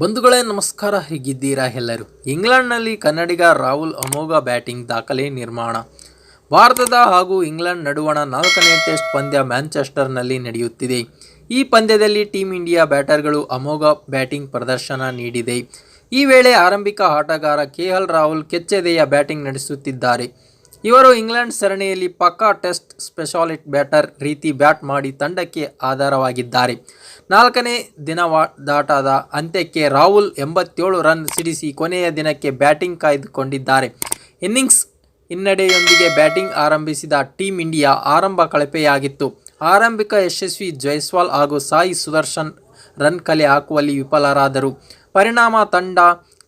ಬಂಧುಗಳೇ ನಮಸ್ಕಾರ, ಹೇಗಿದ್ದೀರಾ ಎಲ್ಲರೂ? ಇಂಗ್ಲೆಂಡ್ನಲ್ಲಿ ಕನ್ನಡಿಗ ರಾಹುಲ್ ಅಮೋಘ ಬ್ಯಾಟಿಂಗ್ ದಾಖಲೆ ನಿರ್ಮಾಣ. ಭಾರತದ ಹಾಗೂ ಇಂಗ್ಲೆಂಡ್ ನಡುವಣ 4ನೇ ಟೆಸ್ಟ್ ಪಂದ್ಯ ಮ್ಯಾಂಚೆಸ್ಟರ್ನಲ್ಲಿ ನಡೆಯುತ್ತಿದೆ. ಈ ಪಂದ್ಯದಲ್ಲಿ ಟೀಂ ಇಂಡಿಯಾ ಬ್ಯಾಟರ್ಗಳು ಅಮೋಘ ಬ್ಯಾಟಿಂಗ್ ಪ್ರದರ್ಶನ ನೀಡಿದೆ. ಈ ವೇಳೆ ಆರಂಭಿಕ ಆಟಗಾರ ಕೆಎಲ್ ರಾಹುಲ್ ಕೆಚ್ಚೆದೆಯ ಬ್ಯಾಟಿಂಗ್ ನಡೆಸುತ್ತಿದ್ದಾರೆ. ಇವರು ಇಂಗ್ಲೆಂಡ್ ಸರಣಿಯಲ್ಲಿ ಪಕ್ಕಾ ಟೆಸ್ಟ್ ಸ್ಪೆಷಾಲಿಸ್ಟ್ ಬ್ಯಾಟರ್ ರೀತಿ ಬ್ಯಾಟ್ ಮಾಡಿ ತಂಡಕ್ಕೆ ಆಧಾರವಾಗಿದ್ದಾರೆ. 4ನೇ ದಿನದಾಟದ ಅಂತ್ಯಕ್ಕೆ ರಾಹುಲ್ 87 ರನ್ ಸಿಡಿಸಿ ಕೊನೆಯ ದಿನಕ್ಕೆ ಬ್ಯಾಟಿಂಗ್ ಕಾಯ್ದುಕೊಂಡಿದ್ದಾರೆ. ಇನ್ನಿಂಗ್ಸ್ ಹಿನ್ನಡೆಯೊಂದಿಗೆ ಬ್ಯಾಟಿಂಗ್ ಆರಂಭಿಸಿದ ಟೀಂ ಇಂಡಿಯಾ ಆರಂಭ ಕಳಪೆಯಾಗಿತ್ತು. ಆರಂಭಿಕ ಯಶಸ್ವಿ ಜೈಸ್ವಾಲ್ ಹಾಗೂ ಸಾಯಿ ಸುದರ್ಶನ್ ರನ್ ಕಲೆ ಹಾಕುವಲ್ಲಿ ವಿಫಲರಾದರು. ಪರಿಣಾಮ ತಂಡ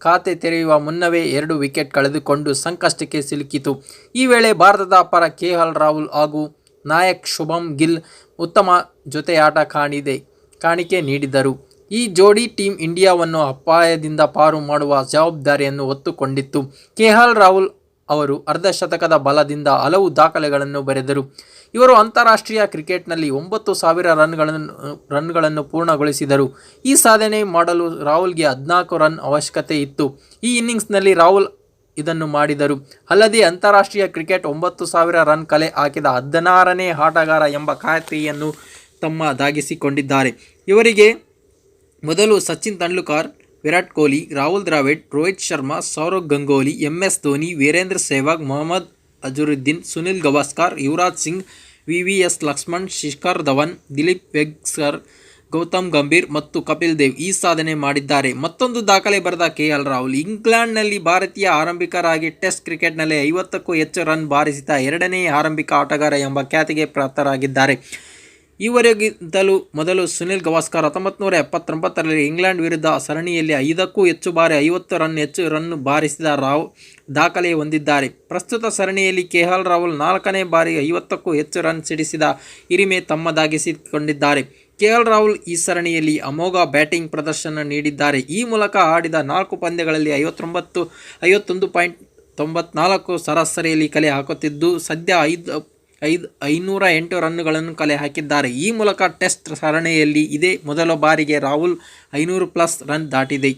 ಖಾತೆ ತೆರೆಯುವ ಮುನ್ನವೇ 2 ವಿಕೆಟ್ ಕಳೆದುಕೊಂಡು ಸಂಕಷ್ಟಕ್ಕೆ ಸಿಲುಕಿತು. ಈ ವೇಳೆ ಭಾರತದ ಪರ ಕೆಎಲ್ ರಾಹುಲ್ ಹಾಗೂ ನಾಯಕ ಶುಭಮನ್ ಗಿಲ್ ಉತ್ತಮ ಜೊತೆಯಾಟ ಕಾಣಿಕೆ ನೀಡಿದರು. ಈ ಜೋಡಿ ಟೀಂ ಇಂಡಿಯಾವನ್ನು ಅಪಾಯದಿಂದ ಪಾರು ಮಾಡುವ ಜವಾಬ್ದಾರಿಯನ್ನು ಹೊತ್ತುಕೊಂಡಿತ್ತು. ಕೆಎಲ್ ರಾಹುಲ್ ಅವರು ಅರ್ಧಶತಕದ ಬಲದಿಂದ ಹಲವು ದಾಖಲೆಗಳನ್ನು ಬರೆದರು. ಇವರು ಅಂತಾರಾಷ್ಟ್ರೀಯ ಕ್ರಿಕೆಟ್ನಲ್ಲಿ 9,000 ರನ್ಗಳನ್ನು ಪೂರ್ಣಗೊಳಿಸಿದರು. ಈ ಸಾಧನೆ ಮಾಡಲು ರಾಹುಲ್ಗೆ 14 ರನ್ ಅವಶ್ಯಕತೆ ಇತ್ತು. ಈ ಇನ್ನಿಂಗ್ಸ್ನಲ್ಲಿ ರಾಹುಲ್ ಇದನ್ನು ಮಾಡಿದರು. ಅಲ್ಲದೆ ಅಂತಾರಾಷ್ಟ್ರೀಯ ಕ್ರಿಕೆಟ್ 9,000 ರನ್ ಕಲೆ ಹಾಕಿದ 16ನೇ ಆಟಗಾರ ಎಂಬ ಖ್ಯಾತಿಯನ್ನು ತಮ್ಮದಾಗಿಸಿಕೊಂಡಿದ್ದಾರೆ. ಇವರಿಗೆ ಮೊದಲು ಸಚಿನ್ ತೆಂಡೂಲ್ಕರ್, ವಿರಾಟ್ ಕೊಹ್ಲಿ, ರಾಹುಲ್ ದ್ರಾವಿಡ್, ರೋಹಿತ್ ಶರ್ಮಾ, ಸೌರವ್ ಗಂಗೂಲಿ, MS ಧೋನಿ, ವೀರೇಂದ್ರ ಸೆಹ್ವಾಗ್, ಮೊಹಮ್ಮದ್ ಅಜರುದ್ದೀನ್, ಸುನಿಲ್ ಗವಾಸ್ಕರ್, ಯುವರಾಜ್ ಸಿಂಗ್, VVS ಲಕ್ಷ್ಮಣ್, ಶಿಖರ್ ಧವನ್, ದಿಲೀಪ್ ವೆಂಗಸರ್, ಗೌತಮ್ ಗಂಭೀರ್ ಮತ್ತು ಕಪಿಲ್ ದೇವ್ ಈ ಸಾಧನೆ ಮಾಡಿದ್ದಾರೆ. ಮತ್ತೊಂದು ದಾಖಲೆ ಬರೆದ ಕೆಎಲ್ ರಾಹುಲ್ ಇಂಗ್ಲೆಂಡ್ನಲ್ಲಿ ಭಾರತೀಯ ಆರಂಭಿಕರಾಗಿ ಟೆಸ್ಟ್ ಕ್ರಿಕೆಟ್ನಲ್ಲಿ 50ಕ್ಕೂ ಹೆಚ್ಚು ರನ್ ಬಾರಿಸಿದ 2ನೇ ಆರಂಭಿಕ ಆಟಗಾರ ಎಂಬ ಖ್ಯಾತಿಗೆ ಪಾತ್ರರಾಗಿದ್ದಾರೆ. ಇವರಿಗಿಂತಲೂ ಮೊದಲು ಸುನಿಲ್ ಗವಾಸ್ಕರ್ 1979ರಲ್ಲಿ ಇಂಗ್ಲೆಂಡ್ ವಿರುದ್ಧ ಸರಣಿಯಲ್ಲಿ 5ಕ್ಕೂ ಹೆಚ್ಚು ಬಾರಿ 50 ರನ್ ಬಾರಿಸಿದ ದಾಖಲೆ ಹೊಂದಿದ್ದಾರೆ. ಪ್ರಸ್ತುತ ಸರಣಿಯಲ್ಲಿ ಕೆಎಲ್ ರಾಹುಲ್ 4ನೇ ಬಾರಿ 50ಕ್ಕೂ ಹೆಚ್ಚು ರನ್ ಸಿಡಿಸಿದ ಹಿರಿಮೆ ತಮ್ಮದಾಗಿಸಿಕೊಂಡಿದ್ದಾರೆ. ಕೆಎಲ್ ರಾಹುಲ್ ಈ ಸರಣಿಯಲ್ಲಿ ಅಮೋಘ ಬ್ಯಾಟಿಂಗ್ ಪ್ರದರ್ಶನ ನೀಡಿದ್ದಾರೆ. ಈ ಮೂಲಕ ಆಡಿದ 4 ಪಂದ್ಯಗಳಲ್ಲಿ 51.94 ಸರಾಸರಿಯಲ್ಲಿ ಕಲೆ ಹಾಕುತ್ತಿದ್ದು ಸದ್ಯ 508 ರನ್ನುಗಳನ್ನು ಕಲೆ ಹಾಕಿದ್ದಾರೆ. ಈ ಮೂಲಕ ಟೆಸ್ಟ್ ಸರಣಿಯಲ್ಲಿ ಇದೇ ಮೊದಲ ಬಾರಿಗೆ ರಾಹುಲ್ 500+ ರನ್ ದಾಟಿದೆ.